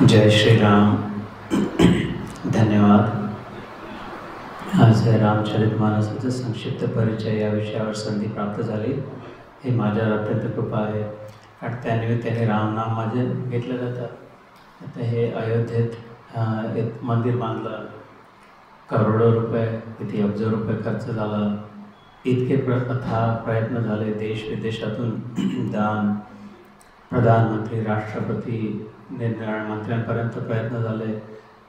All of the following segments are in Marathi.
जय श्री राम। धन्यवाद। आज रामचरितमानसाचा संक्षिप्त परिचय या विषयावर संधी प्राप्त झाली, हे माझ्यावर अत्यंत कृपा आहे. आणि त्यानिमित्ताने रामनाम माझे घेतलं जातं. आता हे अयोध्येत एक मंदिर बांधलं, करोडो रुपये, किती अब्ज रुपये खर्च झाला. इतके प्रयत्न झाले, देश विदेशातून दान, प्रधानमंत्री, राष्ट्रपती, निरनिराळ्या मंत्र्यांपर्यंत प्रयत्न झाले.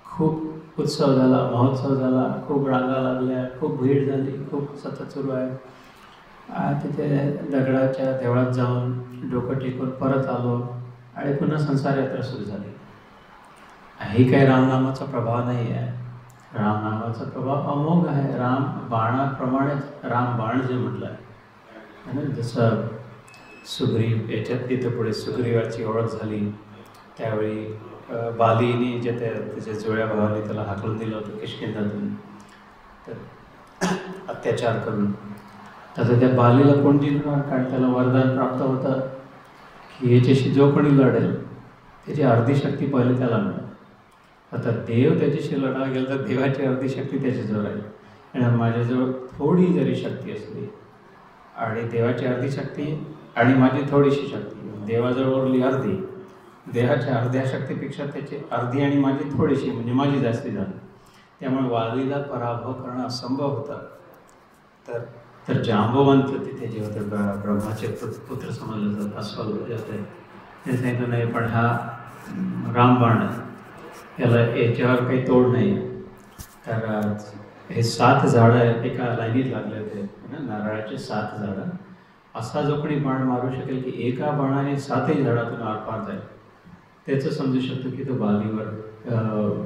खूप उत्सव झाला, महोत्सव झाला, खूप रांगा लागल्या, खूप भीड झाली, खूप सतत सुरू आहे. तिथे दगडाच्या देवळात जाऊन डोकं टेकून परत आलो आणि पुन्हा संसार यात्रा सुरू झाली. ही काही रामनामाचा प्रभाव नाही आहे. रामनामाचा प्रभाव अमोघ आहे. राम बाणाप्रमाणेच राम बाण जे म्हटलं आहे, जसं सुग्रीव याच्यात तिथं पुढे सुग्रीवाची ओळख झाली. त्यावेळी बालीने जे त्याच्या जुळ्या भावाने त्याला हाकलून दिलं होतं किष्किंधातून, तर अत्याचार करून. तर त्या बालीला कोण जिंकणार? कारण त्याला वरदान प्राप्त होतं की याच्याशी जो कोणी लढेल त्याची अर्धी शक्ती पहिले त्याला मिळेल. आता देव त्याच्याशी लढायला गेलं तर देवाची अर्धी शक्ती त्याच्याजवळ आहे. आणि माझ्याजवळ थोडी जरी शक्ती असली आणि देवाची अर्धी शक्ती आणि माझी थोडीशी शक्ती, देवाजवळ उरली अर्धी, देहाच्या अर्ध्या शक्तीपेक्षा त्याची अर्धी आणि माझी थोडीशी, म्हणजे माझी जास्ती झाली. त्यामुळे वालीला पराभव करणं असंभव होतं. तर जांबवंत तिथे जे होते, ब्रह्माचे पुत्र समजले जातात, अस्वल जाते, ते सांगितलं नाही पण हा रामबाण आहे, याला याच्यावर काही तोड नाही. तर हे 7 झाडं एका लाईनीत लागले होते, नारळाचे 7 झाडं. असा जो कोणी बाण मारू शकेल की एका बाणाने 7ही झाडातून आरपार जाईल, त्याचं समजू शकतो की तो बालीवर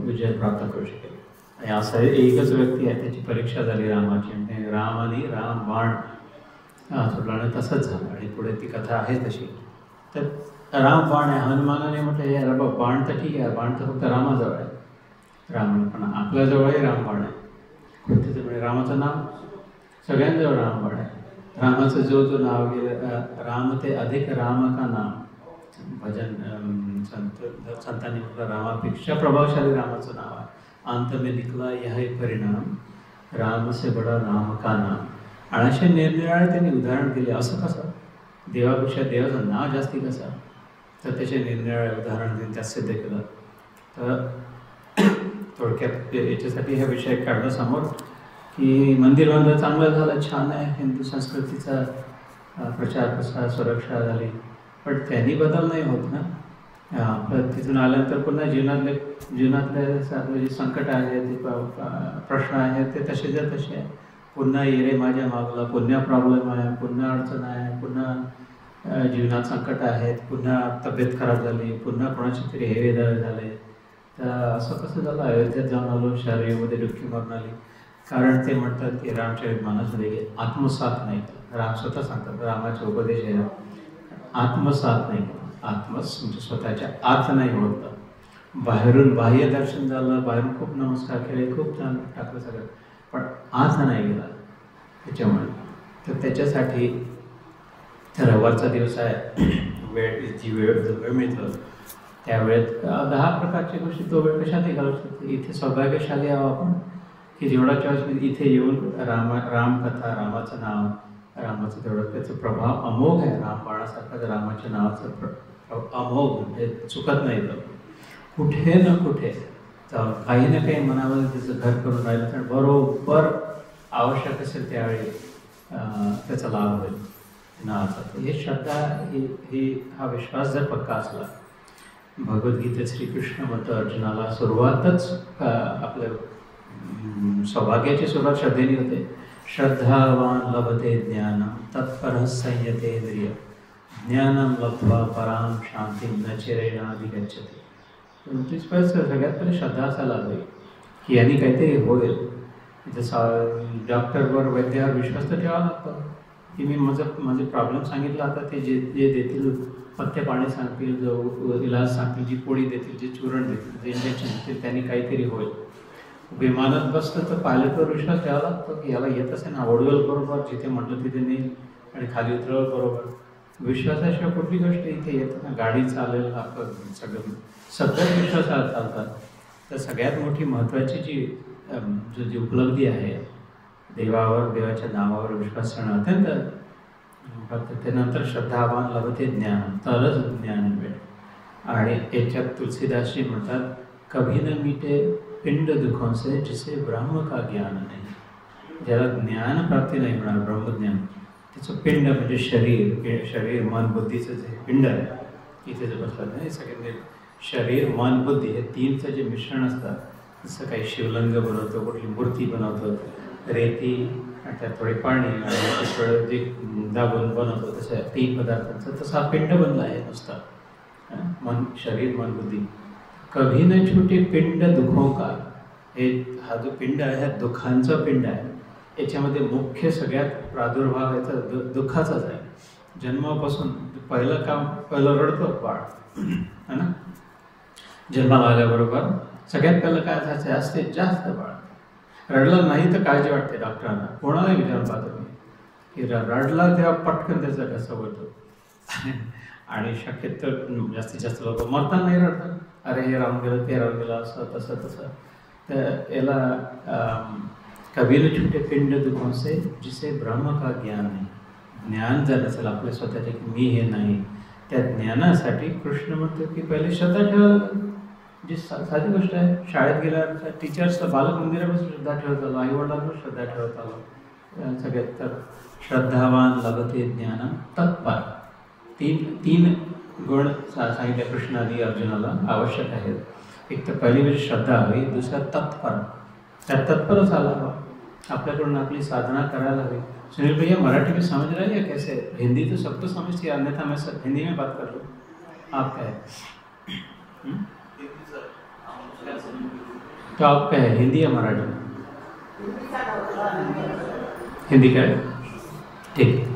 विजय प्राप्त करू शकेल. आणि असा एकच व्यक्ती आहे, त्याची परीक्षा झाली रामाची, आणि राम आणि राम बाण सोडला आणि तसंच झालं. आणि पुढे ती कथा आहे तशी. तर राम बाण आहे. हनुमानाने म्हटलं हे बाबा बाण तर ठीक आहे, बाण तर फक्त रामाजवळ आहे. राम पण आपल्याजवळही राम बाण आहे. कोणत्याचं म्हणजे रामाचं नाव सगळ्यांजवळ राम बाण आहे. रामाचं जो नाव गेलं, राम ते अधिक राम का नाम, भजन संतांनी म्हटलं रामापेक्षा प्रभावशाली रामाचं नाव आहे. अंत में निकला यही परिणाम, राम से बडा राम का नाम. आणि असे निरनिराळे त्यांनी उदाहरण दिले. असं कसं देवापेक्षा देवाचं नाव जास्ती कसं, तर त्याचे निरनिराळे उदाहरण देऊन त्यात सिद्ध केलं. तर थोडक्यात याच्यासाठी हा विषय काढला समोर की मंदिर बांधलं, चांगलं झालं, छान आहे, हिंदू संस्कृतीचा प्रचार प्रसार, सुरक्षा झाली. पण त्यांनी बदल नाही होत ना. आपलं तिथून आल्यानंतर पुन्हा जीवनातले आपले जे संकट आहे, ते प्रश्न आहेत, ते तसेच्या तसे आहे. पुन्हा येरे माझ्या मागला, पुन्हा प्रॉब्लेम आहे, पुन्हा अडचण आहे, पुन्हा जीवनात संकट आहेत, पुन्हा तब्येत खराब झाली, पुन्हा कोणाचे तरी हेवे दावे झाले. तर असं कसं झालं? अयोध्येत जाऊन आलो, शहरीमध्ये डुबकी मारून आली. कारण ते म्हणतात की रामचरितमानसमध्ये आत्मसात नाही केलं. राम स्वतः सांगतात, रामाचे उपदेश आहे, आत्मसात नाही केलं. म्हणजे स्वतःच्या आत नाही होत. बाहेरून बाह्य दर्शन झालं, बाहेरून खूप नमस्कार केले, खूप छान टाकलं सगळं, पण आत नाही गेला त्याच्यामुळे. तर त्याच्यासाठी रविवारचा दिवस आहे, जी वेळ मिळतो त्यावेळेत 10 प्रकारच्या गोष्टी तो वेळ कशातही घालू शकतो. इथे सौभाग्यशाली आहो आपण की जेवढा चॉईस इथे येऊन रामकथा, रामाचं नाव, रामाचं तेवढं त्याचा प्रभाव अमोघ आहे. रामबाणासारखा रामाच्या नावाचं अमोघ, म्हणजे चुकत नाही. तर कुठे ना कुठे जाऊन काही ना काही मनामध्ये त्याचं घर करून राहिलं तर बरोबर आवश्यक असेल त्यावेळी त्याचा लाभ होईल नावाचा. हे श्रद्धा, हा विश्वास जर पक्का असला, भगवद्गीतेत श्रीकृष्ण म्हणतो अर्जुनाला, सुरुवातच आपल्या सौभाग्याची सुरुवात श्रद्धेने होते. श्रद्धावान लभते ज्ञान तत्पर संयतेंद्रिय, ज्ञानम लब्ध्वा पराम शांती न चिरेणाधिगच्छति. सगळ्यात पहिले श्रद्धा असायला हवी की यांनी काहीतरी होईल. जसं डॉक्टरवर, वैद्यावर विश्वास तर ठेवावा लागतो की मी माझे प्रॉब्लेम सांगितलं, आता ते जे देतील, पथ्य पाणी सांगतील, जो इलाज सांगतील, जी पोळी देतील, जे चूर्ण देतील, जे इंजेक्शन देतील, त्यांनी काहीतरी होईल. विमानात बसलं तर पायलटवर विश्वास ठेवावा लागतो की याला येत असेल ना, ओढवेल बरोबर, जिथे म्हटलं तिथे नेईल आणि खाली उतरवेल बरोबर. विश्वासाशिवाय कुठली गोष्ट इथे येते ना, गाडी चालेल, आपण सगळ्याच विश्वासात चालतात. तर सगळ्यात मोठी महत्त्वाची जी उपलब्धी आहे, देवावर, देवाच्या नावावर विश्वास ठेवणं अत्यंत. फक्त त्यानंतर श्रद्धावान लभते ज्ञान, तरच ज्ञान मिळेल. आणि याच्यात तुलसीदासजी म्हणतात, कभी न मिटे पिंड दुखों से जिसे ब्रह्म का ज्ञान नाही. ज्याला ज्ञान प्राप्ती नाही होणार, ब्रह्मज्ञान, त्याचं पिंड म्हणजे शरीर मन बुद्धीचं जे पिंड आहे, इथे जे बसलं नाही, सगळे शरीर मन बुद्धी हे तीनचं जे मिश्रण असतं, जसं काही शिवलिंग बनवतो, कुठली मूर्ती बनवतो, रेती आणि त्यात थोडे पाणी आणि थोडं जे दाबून बनवतो, तसं 3 पदार्थांचं तसा पिंड बनला आहे नुसता. मन, शरीर, मन, बुद्धी. कभी न छूटे पिंड दुखों का. हा जो पिंड आहे, हा दुःखांचा पिंड आहे. याच्यामध्ये मुख्य सगळ्यात प्रादुर्भाव याचा दुःखाचाच आहे. जन्मापासून पहिलं रडतो बाळ, है ना. जन्माला आल्याबरोबर सगळ्यात पहिलं काय झालं, जास्तीत जास्त बाळ रडलं नाही तर काळजी वाटते डॉक्टरांना. कोणाला विचारून पाहतो मी की रडला तेव्हा पटकन त्याचा घसा होतो. आणि शक्यतो जास्तीत जास्त लोक मरताना नाही रडतात, अरे हे राहून गेलं, ते राहून गेलं, असं तसं तसं. तर याला कभी न छूटे पिंड दुखों से जिसे ब्रह्म का ज्ञान नाही. ज्ञान जर असेल आपल्या स्वतःचे की मी हे नाही, त्या ज्ञानासाठी कृष्ण म्हणतो की पहिले श्रद्धा ठेवायला लागेल. जी साधी गोष्ट आहे. शाळेत गेल्यावर टीचर्स बालक मंदिरापासून श्रद्धा ठेवत आलो, आईवडिलांवर श्रद्धा ठेवत आलो. सगळ्यात तर श्रद्धावान लभते ज्ञान तत्पर. तीन गुण सांगितले कृष्णाने अर्जुनाला आवश्यक आहेत. एक तर पहिली म्हणजे श्रद्धा हवी, दुसरा तत्पर. त्या तत्परच आला हवा. आपल्याकडून आपली साधना करायला हवी. सुनील भैया, मराठी में समझ रहे हैं या कैसे? हिंदी तो सबको समझती है, अन्यथा मैं सब हिंदी में बात कर लूँ. आप क्या है? तो आप क्या है, हिंदी या मराठी? हिंदी का है, ठीक.